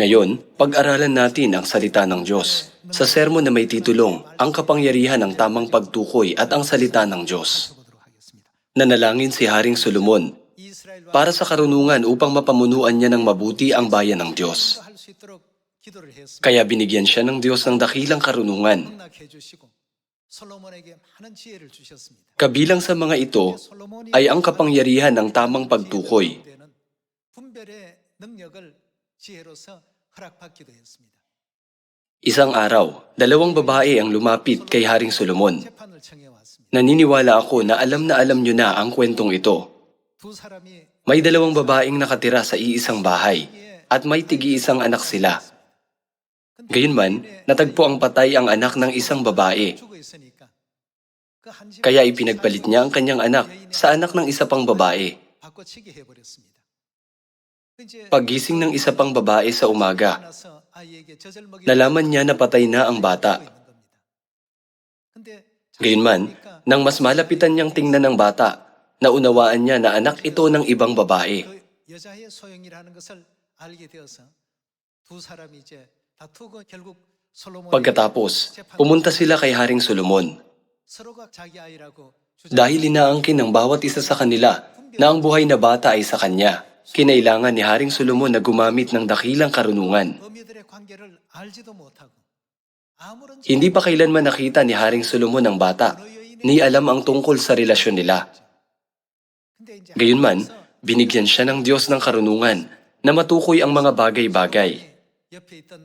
Ngayon, pag-aralan natin ang salita ng Diyos. Sa sermon na may titulong, Ang Kapangyarihan ng Tamang Pagtukoy at ang Salita ng Diyos. Nanalangin si Haring Solomon para sa karunungan upang mapamunuan niya ng mabuti ang bayan ng Diyos. Kaya binigyan siya ng Diyos ng dakilang karunungan. Kabilang sa mga ito ay ang kapangyarihan ng tamang pagtukoy. Isang araw, dalawang babae ang lumapit kay Haring Solomon. Naniniwala ako na alam niyo na ang kwentong ito. May dalawang babaeng nakatira sa iisang bahay at may tigi-isang anak sila. Gayunman, natagpo ang patay ang anak ng isang babae. Kaya ipinagpalit niya ang kanyang anak sa anak ng isa pang babae. Paggising ng isa pang babae sa umaga, nalaman niya na patay na ang bata. Gayunman, nang mas malapitan niyang tingnan ng bata, naunawaan niya na anak ito ng ibang babae. Pagkatapos, pumunta sila kay Haring Solomon. Dahil inaangkin ng bawat isa sa kanila na ang buhay na bata ay sa kanya, kinailangan ni Haring Solomon na gumamit ng dakilang karunungan. Hindi pa kailanman nakita ni Haring Solomon ang bata, ni alam ang tungkol sa relasyon nila. Gayunman, binigyan siya ng Diyos ng karunungan na matukoy ang mga bagay-bagay.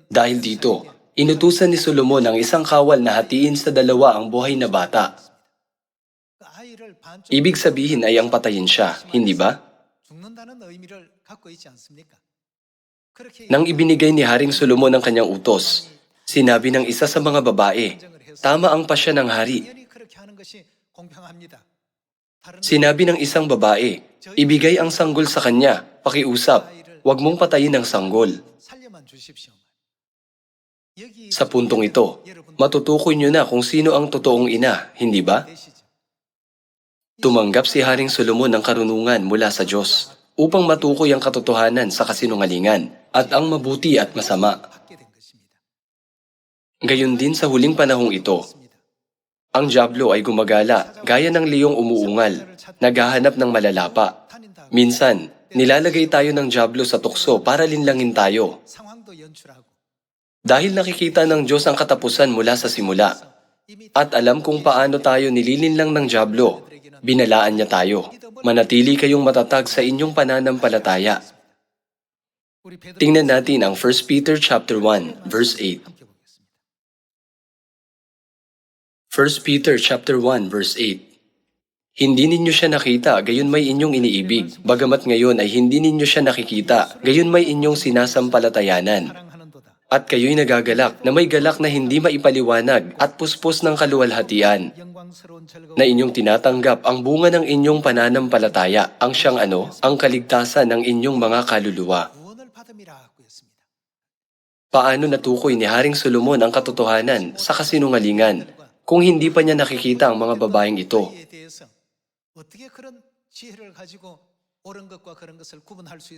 Dahil dito, inutusan ni Solomon ang isang kawal na hatiin sa dalawa ang buhay na bata. Ibig sabihin ay ang patayin siya, hindi ba? Nang ibinigay ni Haring Solomon ang kanyang utos, sinabi ng isa sa mga babae, tama ang pasya ng hari. Sinabi ng isang babae, ibigay ang sanggol sa kanya, pakiusap, huwag mong patayin ang sanggol. Sa puntong ito, matutukoy niyo na kung sino ang totoong ina, hindi ba? Tumanggap si Haring Solomon ng karunungan mula sa Diyos upang matukoy ang katotohanan sa kasinungalingan at ang mabuti at masama. Gayon din sa huling panahong ito, ang dyablo ay gumagala gaya ng leyong umuungal, naghahanap ng malalapa. Minsan, nilalagay tayo ng dyablo sa tukso para linlangin tayo. Dahil nakikita ng Diyos ang katapusan mula sa simula, at alam kung paano tayo nililinlang ng dyablo, binalaan niya tayo. Manatili kayong matatag sa inyong pananampalataya. Tingnan natin ang 1 Peter chapter 1, verse 8. 1 Peter chapter 1, verse 8. Hindi ninyo siya nakita, gayon may inyong iniibig. Bagamat ngayon ay hindi ninyo siya nakikita, gayon may inyong sinasampalatayanan. At kayo'y nagagalak na may galak na hindi maipaliwanag at puspos ng kaluwalhatian, na inyong tinatanggap ang bunga ng inyong pananampalataya, ang siyang ang kaligtasan ng inyong mga kaluluwa. Paano natukoy ni Haring Solomon ang katotohanan sa kasinungalingan kung hindi pa niya nakikita ang mga babaeng ito?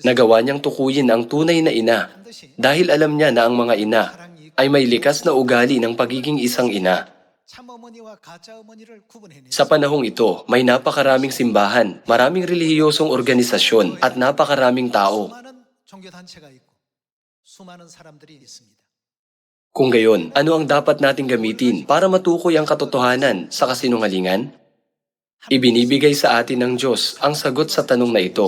Nagawa niyang tukuyin ang tunay na ina dahil alam niya na ang mga ina ay may likas na ugali ng pagiging isang ina. Sa panahong ito, may napakaraming simbahan, maraming relihiyosong organisasyon at napakaraming tao. Kung gayon, ano ang dapat nating gamitin para matukoy ang katotohanan sa kasinungalingan? Ibinibigay sa atin ng Diyos ang sagot sa tanong na ito.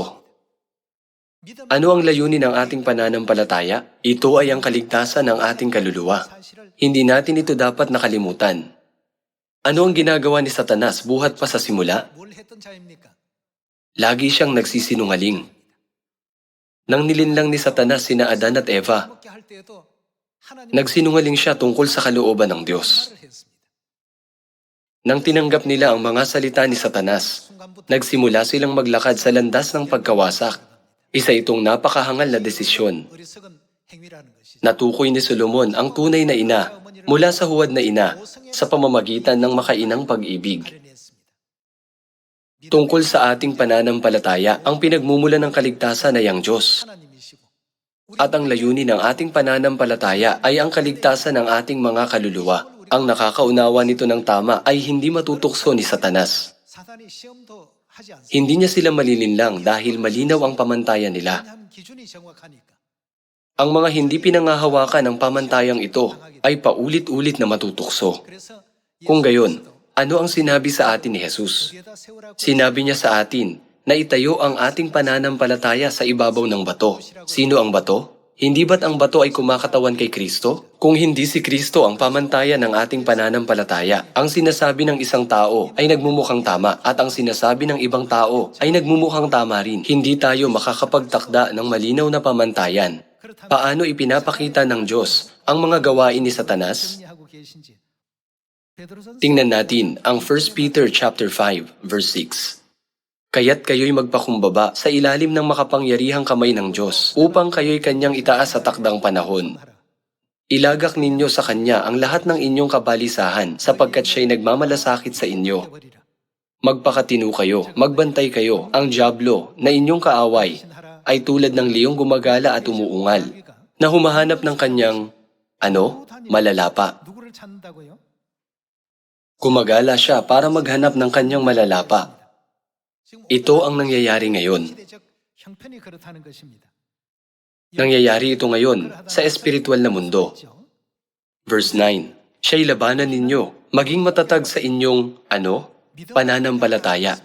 Ano ang layunin ng ating pananampalataya? Ito ay ang kaligtasan ng ating kaluluwa. Hindi natin ito dapat nakalimutan. Ano ang ginagawa ni Satanas buhat pa sa simula? Lagi siyang nagsisinungaling. Nang nilinlang ni Satanas sina Adan at Eva, nagsinungaling siya tungkol sa kalooban ng Diyos. Nang tinanggap nila ang mga salita ni Satanas, nagsimula silang maglakad sa landas ng pagkawasak. Isa itong napakahangal na desisyon. Natukoy ni Solomon ang tunay na ina mula sa huwad na ina sa pamamagitan ng makainang pag-ibig. Tungkol sa ating pananampalataya, ang pinagmumulan ng kaligtasan ay ang Diyos. At ang layunin ng ating pananampalataya ay ang kaligtasan ng ating mga kaluluwa. Ang nakakaunawa nito ng tama ay hindi matutukso ni Satanas. Hindi niya sila malilinlang dahil malinaw ang pamantayan nila. Ang mga hindi pinangahawakan ng pamantayang ito ay paulit-ulit na matutukso. Kung gayon, ano ang sinabi sa atin ni Jesus? Sinabi niya sa atin na itayo ang ating pananampalataya sa ibabaw ng bato. Sino ang bato? Hindi ba't ang bato ay kumakatawan kay Kristo? Kung hindi si Kristo ang pamantayan ng ating pananampalataya, ang sinasabi ng isang tao ay nagmumukhang tama at ang sinasabi ng ibang tao ay nagmumukhang tama rin. Hindi tayo makakapagtakda ng malinaw na pamantayan. Paano ipinapakita ng Diyos ang mga gawain ni Satanas? Tingnan natin ang 1 Peter chapter 5 verse 6. Kaya't kayo'y magpakumbaba sa ilalim ng makapangyarihang kamay ng Diyos upang kayo'y kanyang itaas sa takdang panahon. Ilagak ninyo sa kanya ang lahat ng inyong kabalisahan sapagkat siya'y nagmamalasakit sa inyo. Magpakatino kayo, magbantay kayo, ang dyablo na inyong kaaway ay tulad ng leong gumagala at umuungal, na humahanap ng kanyang, malalapa. Gumagala siya para maghanap ng kanyang malalapa. Ito ang nangyayari ngayon. Nangyayari ito ngayon sa espiritual na mundo. Verse 9, siya'y labanan ninyo, maging matatag sa inyong, pananampalataya.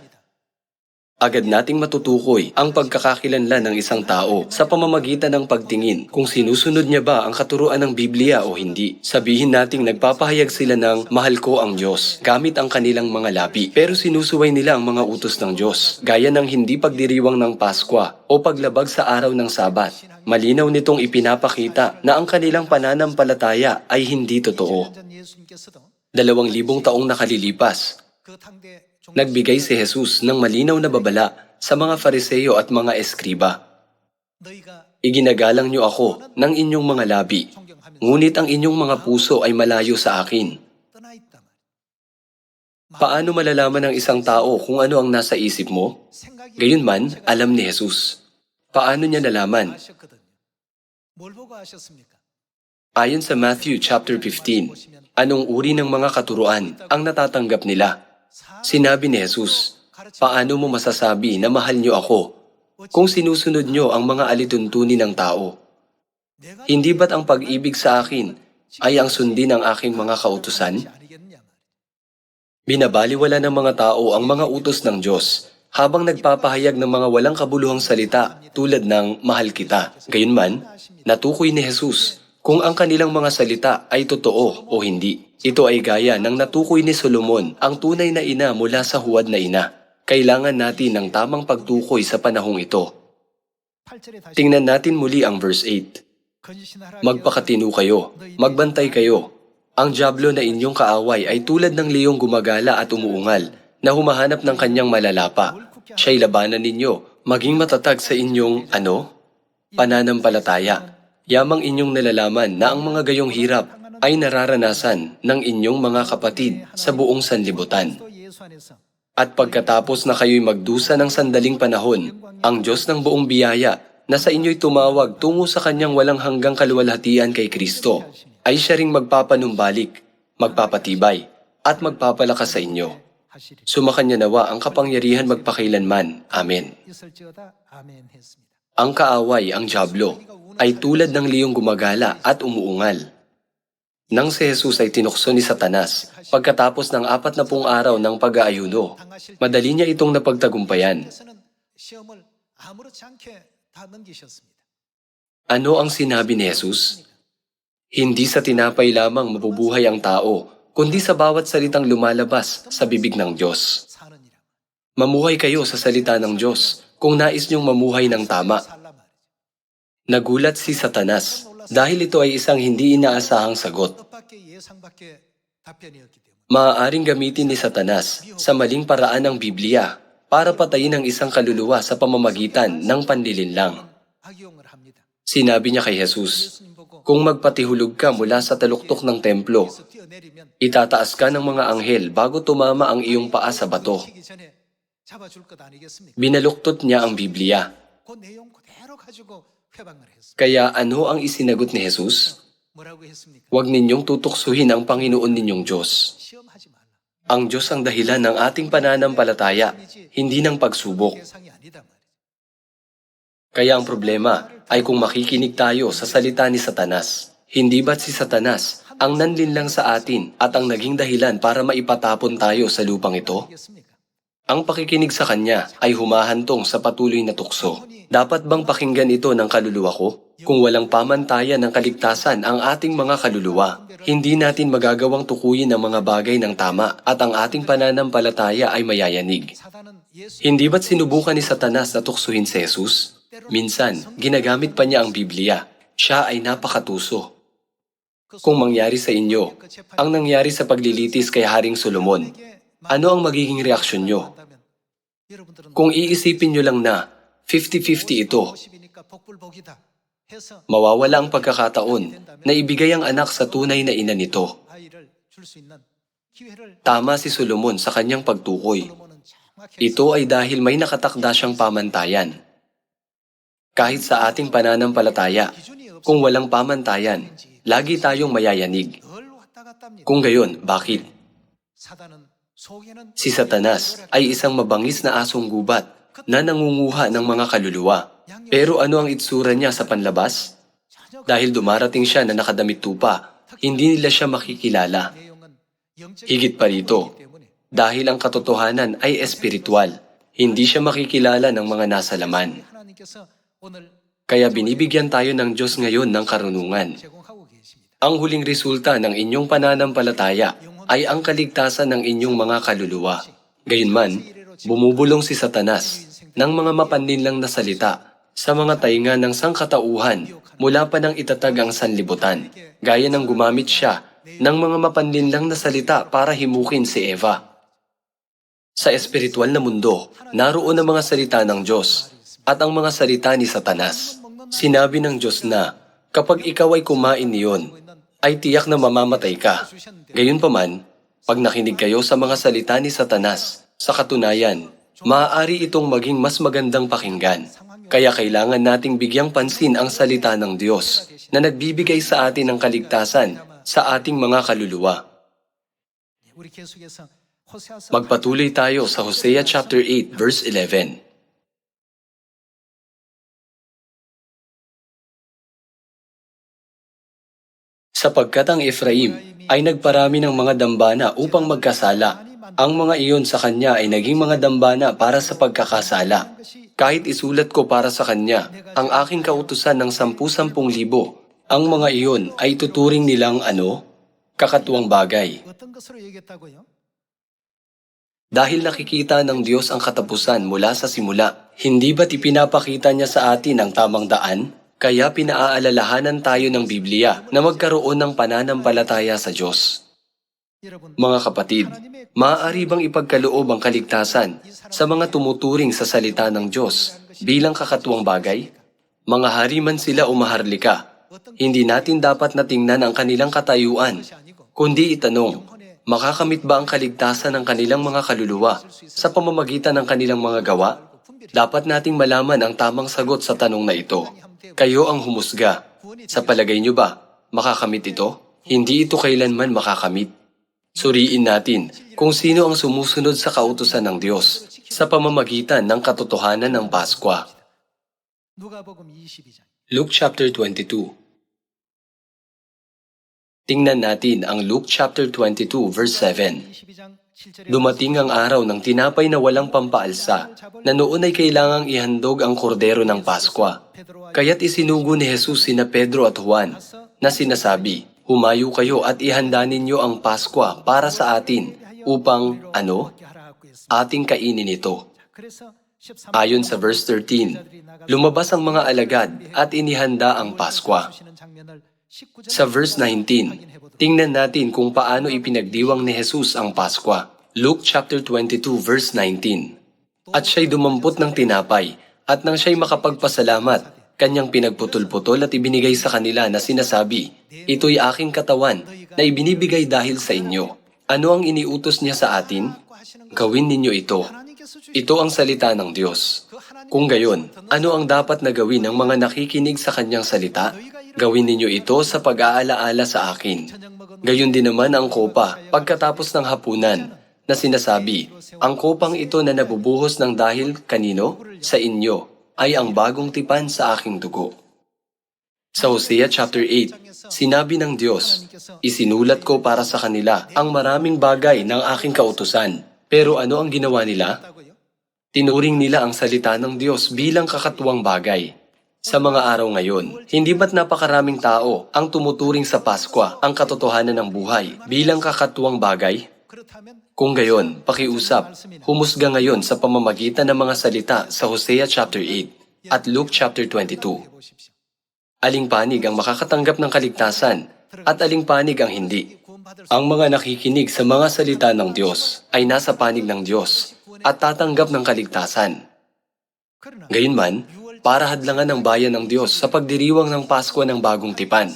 Agad nating matutukoy ang pagkakakilanlan ng isang tao sa pamamagitan ng pagtingin kung sinusunod niya ba ang katuruan ng Biblia o hindi. Sabihin nating nagpapahayag sila ng mahal ko ang Diyos gamit ang kanilang mga labi, pero sinusuway nila ang mga utos ng Diyos, gaya ng hindi pagdiriwang ng Paskwa o paglabag sa araw ng Sabat. Malinaw nitong ipinapakita na ang kanilang pananampalataya ay hindi totoo. 2,000 taong nakalilipas, nagbigay si Jesus ng malinaw na babala sa mga Fariseo at mga eskriba. Iginagalang niyo ako ng inyong mga labi, ngunit ang inyong mga puso ay malayo sa akin. Paano malalaman ng isang tao kung ano ang nasa isip mo? Gayunman, alam ni Jesus. Paano niya nalaman? Ayon sa Matthew chapter 15, anong uri ng mga katuruan ang natatanggap nila? Sinabi ni Jesus, paano mo masasabi na mahal niyo ako kung sinusunod niyo ang mga alituntunin ng tao? Hindi ba't ang pag-ibig sa akin ay ang sundin ng aking mga kautusan? Binabaliwala ng mga tao ang mga utos ng Diyos habang nagpapahayag ng mga walang kabuluhang salita tulad ng mahal kita. Gayunman, natukoy ni Jesus kung ang kanilang mga salita ay totoo o hindi. Ito ay gaya ng natukoy ni Solomon, ang tunay na ina mula sa huwad na ina. Kailangan natin ng tamang pagtukoy sa panahong ito. Tingnan natin muli ang verse 8. Magpakatino kayo, magbantay kayo. Ang dyablo na inyong kaaway ay tulad ng leong gumagala at umuungal, na humahanap ng kanyang malalapa. Siya'y labanan ninyo, maging matatag sa inyong, pananampalataya. Yamang inyong nalalaman na ang mga gayong hirap ay nararanasan ng inyong mga kapatid sa buong sanlibutan. At pagkatapos na kayo'y magdusa ng sandaling panahon, ang Diyos ng buong biyaya na sa inyo'y tumawag tungo sa kanyang walang hanggang kaluwalhatian kay Kristo, ay siya ring magpapanumbalik, magpapatibay, at magpapalakas sa inyo. Sumakanya nawa ang kapangyarihan magpakailanman. Amen. Ang kaaway, ang dyablo, ay tulad ng leong gumagala at umuungal. Nang si Jesus ay tinukso ni Satanas, pagkatapos ng 40 araw ng pag-aayuno, madali niya itong napagtagumpayan. Ano ang sinabi ni Jesus? Hindi sa tinapay lamang mabubuhay ang tao, kundi sa bawat salitang lumalabas sa bibig ng Diyos. Mamuhay kayo sa salita ng Diyos kung nais niyong mamuhay ng tama. Nagulat si Satanas dahil ito ay isang hindi inaasahang sagot. Maaaring gamitin ni Satanas sa maling paraan ng Biblia para patayin ang isang kaluluwa sa pamamagitan ng panlilinlang. Sinabi niya kay Jesus, kung magpatihulog ka mula sa taluktok ng templo, itataas ka ng mga anghel bago tumama ang iyong paa sa bato. Binaluktot niya ang Biblia. Kaya ano ang isinagot ni Jesus? Huwag ninyong tutuksuhin ang Panginoon ninyong Diyos. Ang Diyos ang dahilan ng ating pananampalataya, hindi ng pagsubok. Kaya ang problema ay kung makikinig tayo sa salita ni Satanas. Hindi ba't si Satanas ang nanlinlang sa atin at ang naging dahilan para maipatapon tayo sa lupang ito? Ang pakikinig sa kanya ay humahantong sa patuloy na tukso. Dapat bang pakinggan ito ng kaluluwa ko? Kung walang pamantayan ng kaligtasan ang ating mga kaluluwa, hindi natin magagawang tukuyin ang mga bagay ng tama at ang ating pananampalataya ay mayayanig. Hindi ba't sinubukan ni Satanas na tuksuhin si Jesus? Minsan, ginagamit pa niya ang Biblia. Siya ay napakatuso. Kung mangyari sa inyo, ang nangyari sa paglilitis kay Haring Solomon, ano ang magiging reaksyon nyo? Kung iisipin nyo lang na 50-50 ito, mawawala ang pagkakataon na ibigay ang anak sa tunay na ina nito. Tama si Solomon sa kanyang pagtukoy. Ito ay dahil may nakatakda siyang pamantayan. Kahit sa ating pananampalataya, kung walang pamantayan, lagi tayong mayayanig. Kung gayon, bakit? Si Satanas ay isang mabangis na asong gubat na nangunguha ng mga kaluluwa. Pero ano ang itsura niya sa panlabas? Dahil dumarating siya na nakadamit tupa, hindi nila siya makikilala. Higit pa rito, dahil ang katotohanan ay espiritual, hindi siya makikilala ng mga nasa laman. Kaya binibigyan tayo ng Diyos ngayon ng karunungan. Ang huling resulta ng inyong pananampalataya ay ang kaligtasan ng inyong mga kaluluwa. Gayunman, bumubulong si Satanas ng mga mapanlinlang na salita sa mga tainga ng sangkatauhan mula pa nang itatag ang sanlibutan, gaya ng gumamit siya ng mga mapanlinlang na salita para himukin si Eva. Sa espiritual na mundo, naroon ang mga salita ng Diyos at ang mga salita ni Satanas. Sinabi ng Diyos na, kapag ikaw ay kumain niyon, ay tiyak na mamamatay ka. Gayunpaman, pag nakinig kayo sa mga salita ni Satanas, sa katunayan, maaari itong maging mas magandang pakinggan. Kaya kailangan nating bigyang pansin ang salita ng Diyos na nagbibigay sa atin ng kaligtasan sa ating mga kaluluwa. Magpatuloy tayo sa Hosea chapter 8 verse 11. Sapagkat ang Efraim ay nagparami ng mga dambana upang magkasala. Ang mga iyon sa kanya ay naging mga dambana para sa pagkakasala. Kahit isulat ko para sa kanya ang aking kautusan ng 10,000, ang mga iyon ay tuturing nilang kakatuwang bagay. Dahil nakikita ng Diyos ang katapusan mula sa simula, hindi ba't ipinapakita niya sa atin ang tamang daan? Kaya pinaaalalahanan tayo ng Biblia na magkaroon ng pananampalataya sa Diyos. Mga kapatid, maaari bang ipagkaloob ang kaligtasan sa mga tumuturing sa salita ng Diyos bilang kakatuwang bagay? Mga hari man sila o maharlika, hindi natin dapat natingnan ang kanilang katayuan, kundi itanong, makakamit ba ang kaligtasan ng kanilang mga kaluluwa sa pamamagitan ng kanilang mga gawa? Dapat nating malaman ang tamang sagot sa tanong na ito. Kayo ang humusga. Sa palagay niyo ba, makakamit ito? Hindi ito kailanman makakamit. Suriin natin kung sino ang sumusunod sa kautusan ng Diyos sa pamamagitan ng katotohanan ng Paskwa. Luke chapter 22. Tingnan natin ang Luke chapter 22 verse 7. Dumating ang araw ng tinapay na walang pampaalsa, na noon ay kailangang ihandog ang kordero ng Paskwa. Kaya't isinugo ni Jesus sina Pedro at Juan, na sinasabi, humayo kayo at ihanda ninyo ang Paskwa para sa atin, upang, ating kainin ito. Ayon sa verse 13, lumabas ang mga alagad at inihanda ang Paskwa. Sa verse 19, tingnan natin kung paano ipinagdiwang ni Jesus ang Paskwa. Luke chapter 22 verse 19. At siya'y dumampot ng tinapay, at nang siya'y makapagpasalamat, kanyang pinagputol-putol at ibinigay sa kanila na sinasabi, ito'y aking katawan na ibinibigay dahil sa inyo. Ano ang iniutos niya sa atin? Gawin ninyo ito. Ito ang salita ng Diyos. Kung gayon, ano ang dapat na gawin ng mga nakikinig sa kanyang salita? Gawin ninyo ito sa pag-aalaala sa akin. Gayon din naman ang kopa pagkatapos ng hapunan na sinasabi, ang kopang ito na nabubuhos ng dahil kanino? Sa inyo, ay ang bagong tipan sa aking dugo. Sa Hosea chapter 8, sinabi ng Diyos, isinulat ko para sa kanila ang maraming bagay ng aking kautusan. Pero ano ang ginawa nila? Tinuring nila ang salita ng Diyos bilang kakatuwang bagay. Sa mga araw ngayon, hindi ba't napakaraming tao ang tumuturing sa Paskwa ang katotohanan ng buhay bilang kakatuwang bagay? Kung gayon, pakiusap, humusga ngayon sa pamamagitan ng mga salita sa Hosea chapter 8 at Luke chapter 22. Aling panig ang makakatanggap ng kaligtasan at aling panig ang hindi? Ang mga nakikinig sa mga salita ng Diyos ay nasa panig ng Diyos at tatanggap ng kaligtasan. Gayunman, para hadlangan ng bayan ng Diyos sa pagdiriwang ng Pasko ng Bagong Tipan.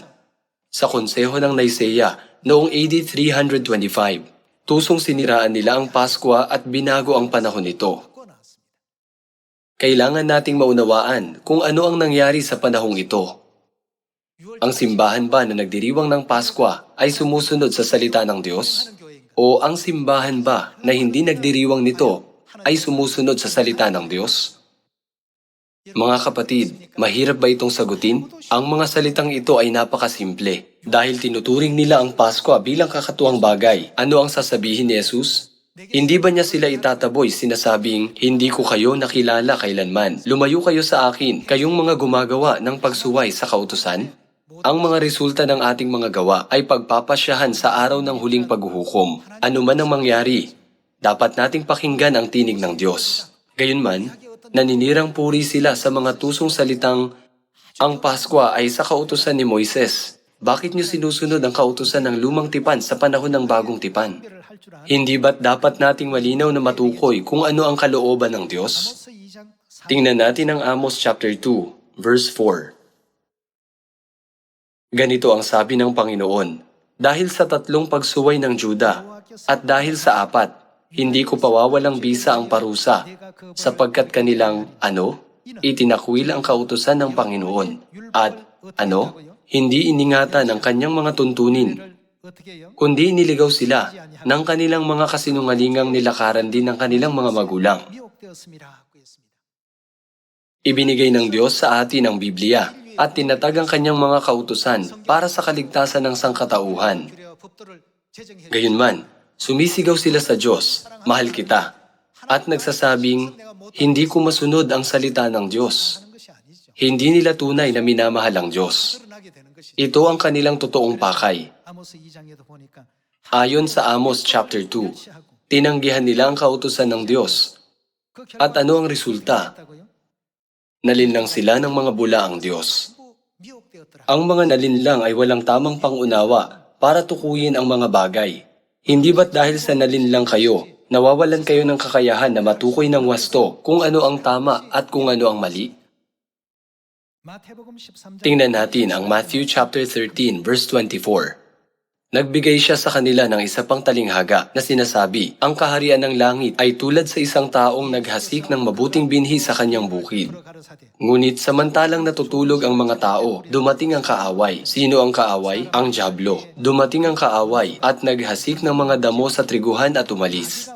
Sa konseho ng Nicaea noong AD 325, tusong siniraan nila ang Pasko at binago ang panahon nito. Kailangan nating maunawaan kung ano ang nangyari sa panahong ito. Ang simbahan ba na nagdiriwang ng Pasko ay sumusunod sa salita ng Diyos? O ang simbahan ba na hindi nagdiriwang nito ay sumusunod sa salita ng Diyos? Mga kapatid, mahirap ba itong sagutin? Ang mga salitang ito ay napakasimple. Dahil tinuturing nila ang Pasko bilang kakatuwang bagay, ano ang sasabihin ni Jesus? Hindi ba niya sila itataboy sinasabing, hindi ko kayo nakilala kailanman. Lumayo kayo sa akin, kayong mga gumagawa ng pagsuway sa kautusan? Ang mga resulta ng ating mga gawa ay pagpapasyahan sa araw ng huling paghuhukom. Ano man ang mangyari, dapat nating pakinggan ang tinig ng Diyos. Gayunman, naninirang puri sila sa mga tusong salitang, ang Pasko ay sa kautusan ni Moises. Bakit niyo sinusunod ang kautusan ng lumang tipan sa panahon ng bagong tipan? Hindi ba't dapat nating malinaw na matukoy kung ano ang kalooban ng Diyos? Tingnan natin ang Amos chapter 2, verse 4. Ganito ang sabi ng Panginoon, dahil sa 3 pagsuway ng Juda, at dahil sa 4, hindi ko pawawalang bisa ang parusa, sapagkat kanilang, itinakwil ang kautusan ng Panginoon, at, hindi iningatan ang kanyang mga tuntunin, kundi niligaw sila ng kanilang mga kasinungalingang nilakaran din ng kanilang mga magulang. Ibinigay ng Diyos sa atin ang Biblia, at tinatag ang kanyang mga kautusan para sa kaligtasan ng sangkatauhan. Gayunman, sumisigaw sila sa Diyos, mahal kita, at nagsasabing, hindi ko masunod ang salita ng Diyos. Hindi nila tunay na minamahal ang Diyos. Ito ang kanilang totoong pakay. Ayon sa Amos chapter 2, tinanggihan nila ang kautusan ng Diyos. At ano ang resulta? Nalinlang sila ng mga bula ang Diyos. Ang mga nalinlang ay walang tamang pangunawa para tukuyin ang mga bagay. Hindi ba't dahil sa nalinlang kayo, nawawalan kayo ng kakayahan na matukoy ng wasto kung ano ang tama at kung ano ang mali? Tingnan natin ang Matthew chapter 13 verse 24. Nagbigay siya sa kanila ng isa pang talinghaga na sinasabi, ang kaharian ng langit ay tulad sa isang taong naghasik ng mabuting binhi sa kanyang bukid. Ngunit samantalang natutulog ang mga tao, dumating ang kaaway. Sino ang kaaway? Ang dyablo. Dumating ang kaaway at naghasik ng mga damo sa triguhan at umalis.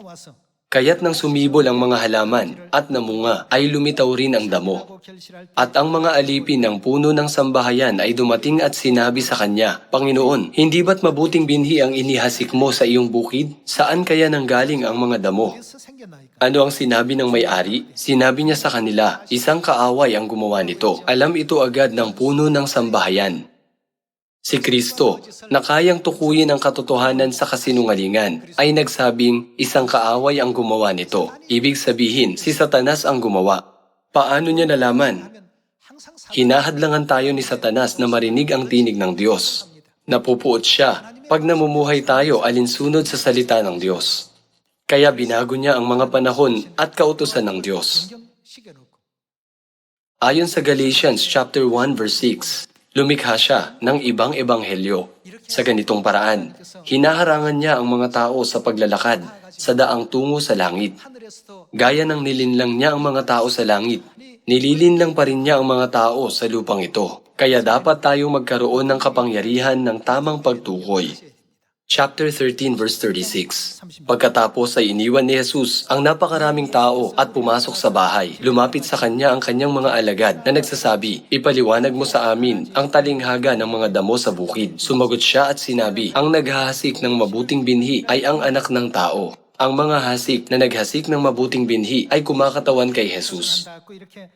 Kaya't nang sumibol ang mga halaman at namunga ay lumitaw rin ang damo. At ang mga alipin ng puno ng sambahayan ay dumating at sinabi sa kanya, Panginoon, hindi ba't mabuting binhi ang inihasik mo sa iyong bukid? Saan kaya nanggaling ang mga damo? Ano ang sinabi ng may-ari? Sinabi niya sa kanila, isang kaaway ang gumawa nito. Alam ito agad ng puno ng sambahayan. Si Kristo, na kayang tukuyin ang katotohanan sa kasinungalingan, ay nagsabing isang kaaway ang gumawa nito. Ibig sabihin, si Satanas ang gumawa. Paano niya nalaman? Hinahadlangan tayo ni Satanas na marinig ang tinig ng Diyos. Napupuot siya pag namumuhay tayo alinsunod sa salita ng Diyos. Kaya binago niya ang mga panahon at kautusan ng Diyos. Ayon sa Galatians chapter 1 verse 6, Lumikha siya ng ibang ebanghelyo. Sa ganitong paraan, hinaharangan niya ang mga tao sa paglalakad sa daang tungo sa langit. Gaya ng nilinlang niya ang mga tao sa langit, nililinlang pa rin niya ang mga tao sa lupang ito. Kaya dapat tayong magkaroon ng kapangyarihan ng tamang pagtukoy. Chapter 13 verse 36. Pagkatapos ay iniwan ni Jesus ang napakaraming tao at pumasok sa bahay. Lumapit sa kanya ang kanyang mga alagad na nagsasabi, "Ipaliwanag mo sa amin ang talinghaga ng mga damo sa bukid." Sumagot siya at sinabi, "Ang naghahasik ng mabuting binhi ay ang anak ng tao." Ang mga hasik na naghasik ng mabuting binhi ay kumakatawan kay Jesus.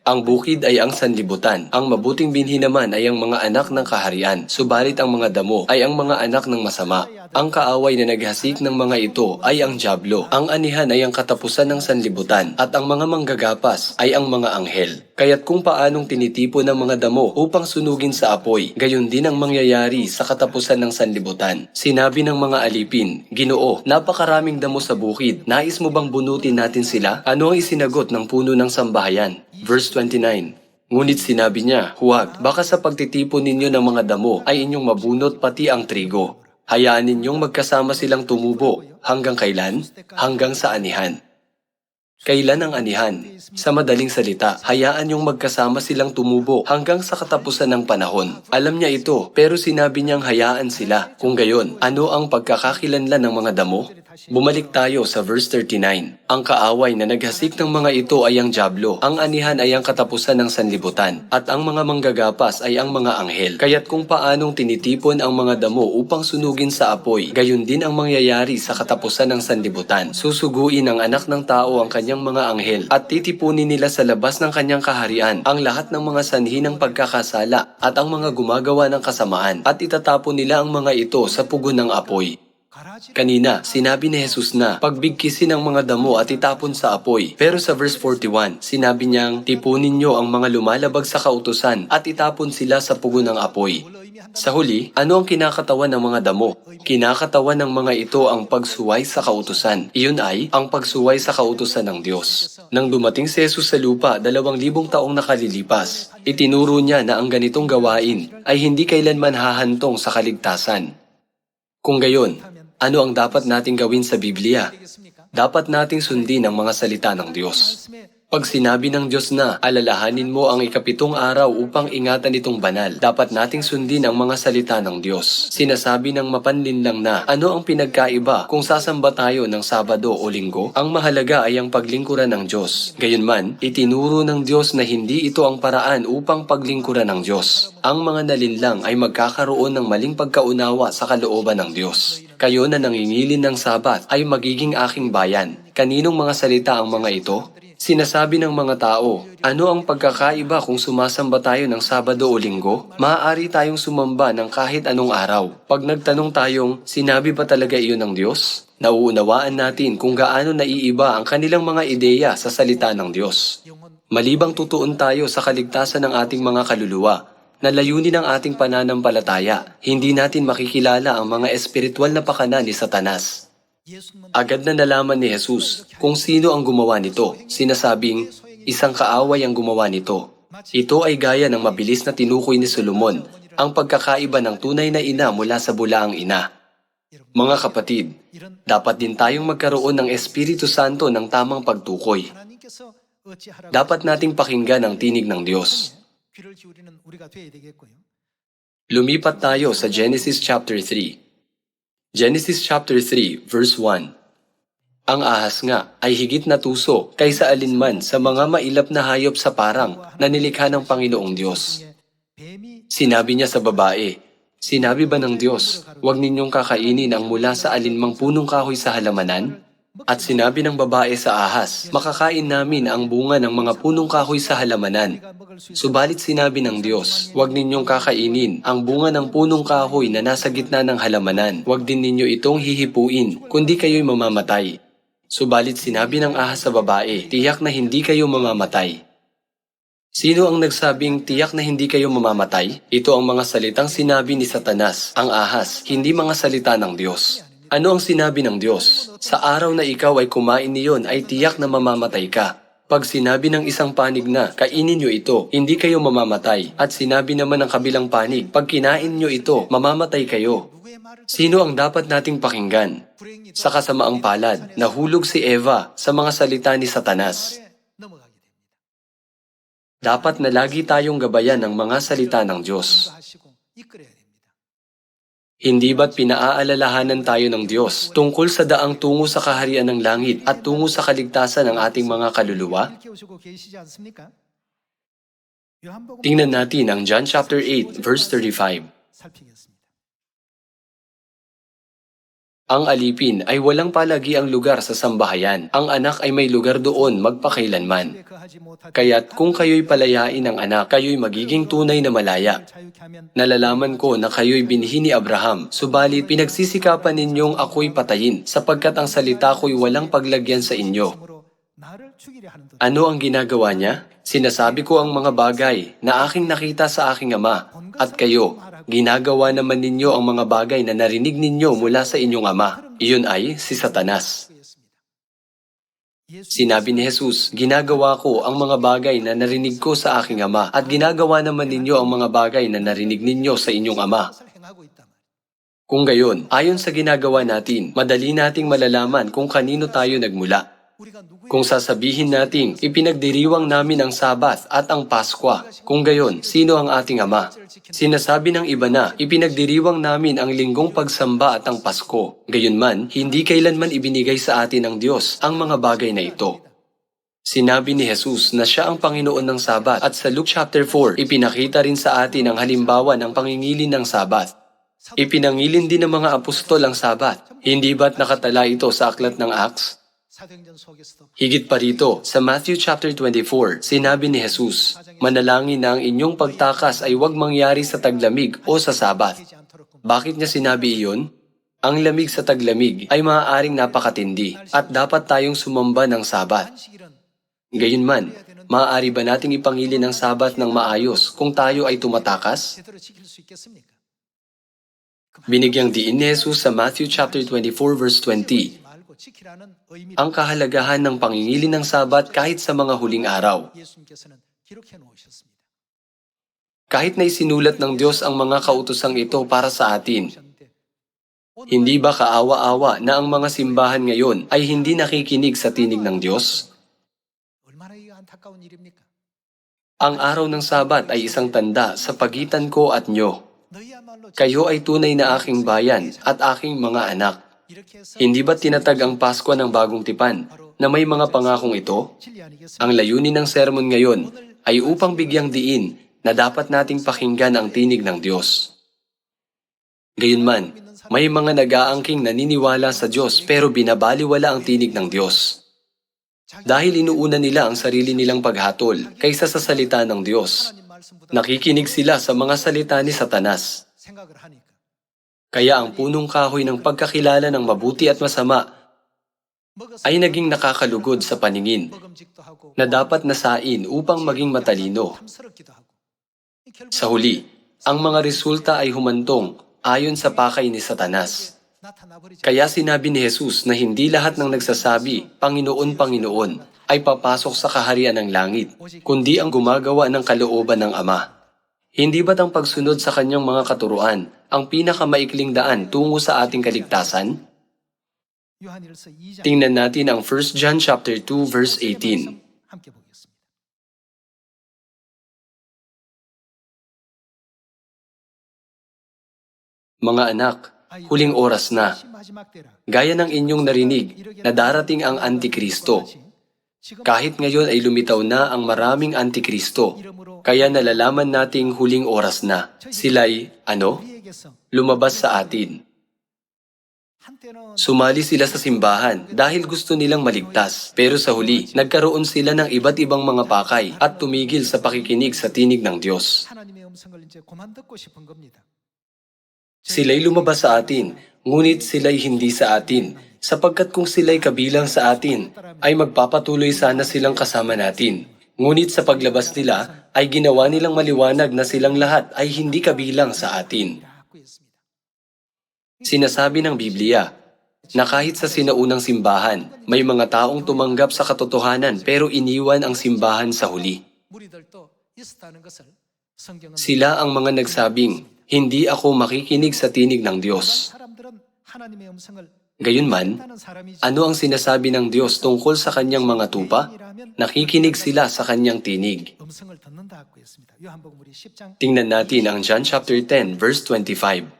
Ang bukid ay ang sanlibutan. Ang mabuting binhi naman ay ang mga anak ng kaharian. Subalit ang mga damo ay ang mga anak ng masama. Ang kaaway na naghasik ng mga ito ay ang dyablo. Ang anihan ay ang katapusan ng sanlibutan. At ang mga manggagapas ay ang mga anghel. Kaya't kung paanong tinitipon ng mga damo upang sunugin sa apoy, gayon din ang mangyayari sa katapusan ng sanlibutan. Sinabi ng mga alipin, "Ginoo, napakaraming damo sa bukid. Nais mo bang bunutin natin sila?" Ano ang isinagot ng puno ng sambahayan? Verse 29. Ngunit sinabi niya, "Huwag, baka sa pagtitipon ninyo ng mga damo ay inyong mabunot pati ang trigo. Hayaan ninyong magkasama silang tumubo. Hanggang kailan? Hanggang sa anihan." Kailan ang anihan? Sa madaling salita, hayaan yung magkasama silang tumubo hanggang sa katapusan ng panahon. Alam niya ito, pero sinabi niyang hayaan sila. Kung gayon, ano ang pagkakakilanlan ng mga damo? Bumalik tayo sa verse 39. Ang kaaway na naghasik ng mga ito ay ang dyablo. Ang anihan ay ang katapusan ng sanlibutan. At ang mga manggagapas ay ang mga anghel. Kaya't kung paanong tinitipon ang mga damo upang sunugin sa apoy, gayon din ang mangyayari sa katapusan ng sanlibutan. Susuguin ng anak ng tao ang kanyang mga anghel at titipunin nila sa labas ng kanyang kaharian ang lahat ng mga sanhi ng pagkakasala at ang mga gumagawa ng kasamaan at itatapon nila ang mga ito sa pugon ng apoy. Kanina, sinabi ni Jesus na pagbigkisin ang mga damo at itapon sa apoy. Pero sa verse 41, sinabi niyang tipunin niyo ang mga lumalabag sa kautusan at itapon sila sa pugon ng apoy. Sa huli, ano ang kinakatawan ng mga damo? Kinakatawan ng mga ito ang pagsuway sa kautusan. Iyon ay ang pagsuway sa kautusan ng Diyos. Nang dumating si Jesus sa lupa 2,000 taong nakalilipas, itinuro niya na ang ganitong gawain ay hindi kailanman hahantong sa kaligtasan. Kung gayon, ano ang dapat nating gawin sa Biblia? Dapat nating sundin ang mga salita ng Diyos. Pag sinabi ng Diyos na alalahanin mo ang ikapitong araw upang ingatan itong banal, dapat nating sundin ang mga salita ng Diyos. Sinasabi ng mapanlinlang na ano ang pinagkaiba kung sasamba tayo ng Sabado o Linggo? Ang mahalaga ay ang paglingkuran ng Diyos. Gayunman, itinuro ng Diyos na hindi ito ang paraan upang paglingkuran ng Diyos. Ang mga nalinlang ay magkakaroon ng maling pagkaunawa sa kalooban ng Diyos. Kayo na nangingilin ng Sabat ay magiging aking bayan. Kaninong mga salita ang mga ito? Sinasabi ng mga tao, ano ang pagkakaiba kung sumasamba tayo ng Sabado o Linggo? Maaari tayong sumamba ng kahit anong araw. Pag nagtanong tayong, sinabi ba talaga iyon ng Diyos? Nauunawaan natin kung gaano naiiba ang kanilang mga ideya sa salita ng Diyos. Malibang tutuon tayo sa kaligtasan ng ating mga kaluluwa, na layunin ng ating pananampalataya, hindi natin makikilala ang mga espiritual na pakanan ni Satanas. Agad na nalaman ni Jesus kung sino ang gumawa nito. Sinasabing, isang kaaway ang gumawa nito. Ito ay gaya ng mabilis na tinukoy ni Solomon, ang pagkakaiba ng tunay na ina mula sa bulaang ina. Mga kapatid, dapat din tayong magkaroon ng Espiritu Santo ng tamang pagtukoy. Dapat nating pakinggan ang tinig ng Diyos. Lumipat tayo sa Genesis chapter 3. Genesis chapter 3, verse 1. Ang ahas nga ay higit na tuso kaysa alinman sa mga mailap na hayop sa parang na nilikha ng Panginoong Diyos. Sinabi niya sa babae, sinabi ba ng Diyos, huwag ninyong kakainin ang mula sa alinmang punong kahoy sa halamanan? At sinabi ng babae sa ahas, makakain namin ang bunga ng mga punong kahoy sa halamanan. Subalit sinabi ng Diyos, huwag ninyong kakainin ang bunga ng punong kahoy na nasa gitna ng halamanan. Huwag din ninyo itong hihipuin, kundi kayo'y mamamatay. Subalit sinabi ng ahas sa babae, tiyak na hindi kayo mamamatay. Sino ang nagsabing tiyak na hindi kayo mamamatay? Ito ang mga salitang sinabi ni Satanas, ang ahas, hindi mga salita ng Diyos. Ano ang sinabi ng Diyos? Sa araw na ikaw ay kumain niyon ay tiyak na mamamatay ka. Pag sinabi ng isang panig na, kainin nyo ito, hindi kayo mamamatay. At sinabi naman ng kabilang panig, pag kinain nyo ito, mamamatay kayo. Sino ang dapat nating pakinggan? Sa kasamaang palad, nahulog si Eva sa mga salita ni Satanas. Dapat na lagi tayong gabayan ng mga salita ng Diyos. Hindi ba't pinaaalalahanan tayo ng Diyos tungkol sa daang tungo sa kaharian ng langit at tungo sa kaligtasan ng ating mga kaluluwa? Tingnan natin ang John chapter 8, verse 35. Ang alipin ay walang palagiang lugar sa sambahayan. Ang anak ay may lugar doon magpakailanman. Kaya't kung kayo'y palayain ng anak, kayo'y magiging tunay na malaya. Nalalaman ko na kayo'y binhi ni Abraham, subalit pinagsisikapan ninyong ako'y patayin, sapagkat ang salita ko'y walang paglagyan sa inyo. Ano ang ginagawa niya? Sinasabi ko ang mga bagay na aking nakita sa aking ama, at kayo, ginagawa naman ninyo ang mga bagay na narinig ninyo mula sa inyong ama. Iyon ay si Satanas. Sinabi ni Jesus, ginagawa ko ang mga bagay na narinig ko sa aking ama, at ginagawa naman ninyo ang mga bagay na narinig ninyo sa inyong ama. Kung gayon, ayon sa ginagawa natin, madali nating malalaman kung kanino tayo nagmula. Kung sasabihin nating ipinagdiriwang namin ang Sabat at ang Paskwa, kung gayon, sino ang ating ama? Sinasabi ng iba na ipinagdiriwang namin ang linggong pagsamba at ang Pasko. Gayunman, hindi kailanman ibinigay sa atin ng Diyos ang mga bagay na ito. Sinabi ni Jesus na siya ang Panginoon ng Sabat at sa Luke chapter 4, ipinakita rin sa atin ang halimbawa ng pangingilin ng Sabat. Ipinangilin din ng mga apostol ang Sabat. Hindi ba't nakatala ito sa aklat ng Acts? Higit pa rito, sa Matthew chapter 24, sinabi ni Jesus, manalangin na ang inyong pagtakas ay huwag mangyari sa taglamig o sa Sabat. Bakit niya sinabi iyon? Ang lamig sa taglamig ay maaaring napakatindi at dapat tayong sumamba ng Sabat. Gayunman, maaari ba nating ipangilin ang Sabat ng maayos kung tayo ay tumatakas? Binigyang diin ni Jesus sa Matthew chapter 24 verse 20, ang kahalagahan ng pangingilin ng Sabat kahit sa mga huling araw. Kahit na isinulat ng Diyos ang mga kautosang ito para sa atin, hindi ba kaawa-awa na ang mga simbahan ngayon ay hindi nakikinig sa tinig ng Diyos? Ang araw ng Sabat ay isang tanda sa pagitan ko at nyo. Kayo ay tunay na aking bayan at aking mga anak. Hindi ba tinatag ang Pasko ng Bagong Tipan na may mga pangakong ito? Ang layunin ng sermon ngayon ay upang bigyang diin na dapat nating pakinggan ang tinig ng Diyos. Gayunman, may mga nag-aangking naniniwala sa Diyos pero binabaliwala ang tinig ng Diyos. Dahil inuuna nila ang sarili nilang paghatol kaysa sa salita ng Diyos. Nakikinig sila sa mga salita ni Satanas. Kaya ang punong kahoy ng pagkakilala ng mabuti at masama ay naging nakakalugod sa paningin na dapat nasain upang maging matalino. Sa huli, ang mga resulta ay humantong ayon sa pakay ni Satanas. Kaya sinabi ni Jesus na hindi lahat ng nagsasabi, Panginoon, Panginoon, ay papasok sa kaharian ng langit, kundi ang gumagawa ng kalooban ng Ama. Hindi ba't ang pagsunod sa kanyang mga katuruan ang pinakamaikling daan tungo sa ating kaligtasan? Tingnan natin ang 1 John chapter 2 verse 18. Mga anak, huling oras na. Gaya ng inyong narinig na darating ang Antikristo. Kahit ngayon ay lumitaw na ang maraming Antikristo. Kaya nalalaman nating huling oras na. Sila'y, lumabas sa atin. Sumali sila sa simbahan dahil gusto nilang maligtas. Pero sa huli, nagkaroon sila ng iba't ibang mga pakay at tumigil sa pakikinig sa tinig ng Diyos. Sila'y lumabas sa atin, ngunit sila'y hindi sa atin, sapagkat kung sila'y kabilang sa atin, ay magpapatuloy sana silang kasama natin. Ngunit sa paglabas nila, ay ginawa nilang maliwanag na silang lahat ay hindi kabilang sa atin. Sinasabi ng Biblia, na kahit sa sinaunang simbahan, may mga taong tumanggap sa katotohanan pero iniwan ang simbahan sa huli. Sila ang mga nagsabing, "Hindi ako makikinig sa tinig ng Diyos." Gayunman, ano ang sinasabi ng Diyos tungkol sa kanyang mga tupa? Nakikinig sila sa kanyang tinig. Tingnan natin ang John chapter 10 verse 25.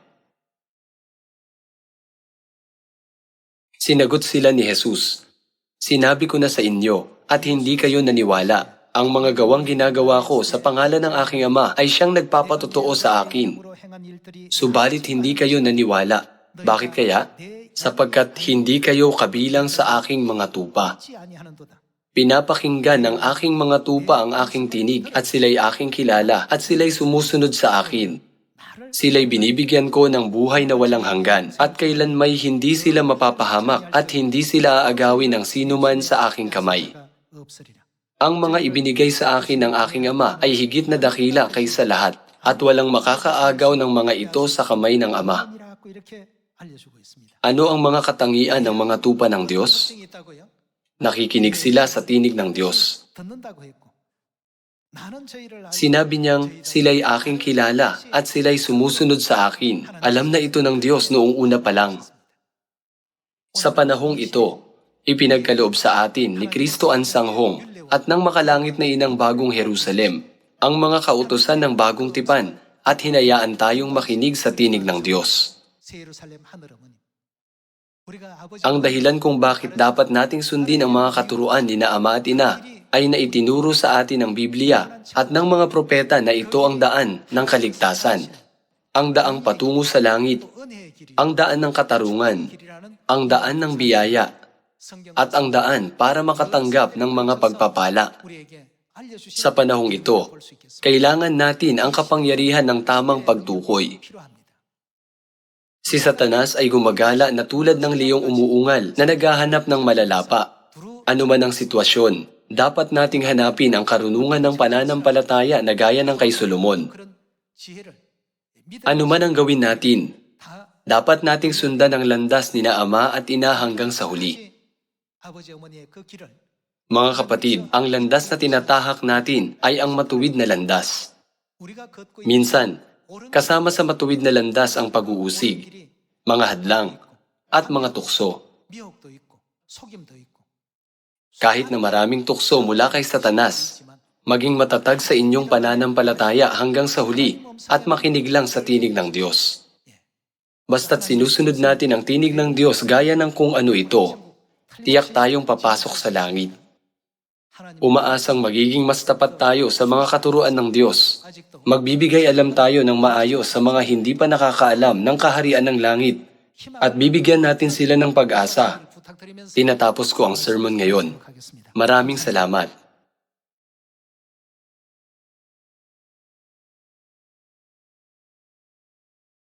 Sinagot sila ni Jesus, "Sinabi ko na sa inyo at hindi kayo naniwala. Ang mga gawang ginagawa ko sa pangalan ng aking Ama ay siyang nagpapatotoo sa akin. Subalit hindi kayo naniwala. Bakit kaya? Sapagkat hindi kayo kabilang sa aking mga tupa. Pinapakinggan ng aking mga tupa ang aking tinig at sila'y aking kilala at sila'y sumusunod sa akin. Sila'y binibigyan ko ng buhay na walang hanggan at kailan may hindi sila mapapahamak at hindi sila aagawin ng sinuman sa aking kamay. Ang mga ibinigay sa akin ng aking Ama ay higit na dakila kaysa lahat at walang makakaagaw ng mga ito sa kamay ng Ama." Ano ang mga katangian ng mga tupa ng Diyos? Nakikinig sila sa tinig ng Diyos. Sinabi niyang, "Sila'y aking kilala at sila'y sumusunod sa akin." Alam na ito ng Diyos noong una pa lang. Sa panahong ito, ipinagkaloob sa atin ni Kristo Ansanghong at ng makalangit na inang bagong Jerusalem, ang mga kautusan ng bagong tipan at hinayaan tayong makinig sa tinig ng Diyos. Ang dahilan kung bakit dapat nating sundin ang mga katuruan ni na Ama at Ina ay naitinuro sa atin ng Biblia at ng mga propeta na ito ang daan ng kaligtasan, ang daang patungo sa langit, ang daan ng katarungan, ang daan ng biyaya, at ang daan para makatanggap ng mga pagpapala. Sa panahong ito, kailangan natin ang kapangyarihan ng tamang pagtukoy. Si Satanas ay gumagala na tulad ng leyong umuungal na naghahanap ng malalapa. Ano man ang sitwasyon, dapat nating hanapin ang karunungan ng pananampalataya na gaya ng kay Solomon. Ano man ang gawin natin, dapat nating sundan ang landas ni na Ama at Ina hanggang sa huli. Mga kapatid, ang landas na tinatahak natin ay ang matuwid na landas. Minsan, kasama sa matuwid na landas ang pag-uusig, mga hadlang, at mga tukso. Kahit na maraming tukso mula kay Satanas, maging matatag sa inyong pananampalataya hanggang sa huli at makinig lang sa tinig ng Diyos. Basta't sinusunod natin ang tinig ng Diyos gaya ng kung ano ito, tiyak tayong papasok sa langit. Umaasang magiging mas tapat tayo sa mga katuruan ng Diyos. Magbibigay alam tayo ng maayos sa mga hindi pa nakakaalam ng kaharian ng langit at bibigyan natin sila ng pag-asa. Tinatapos ko ang sermon ngayon. Maraming salamat.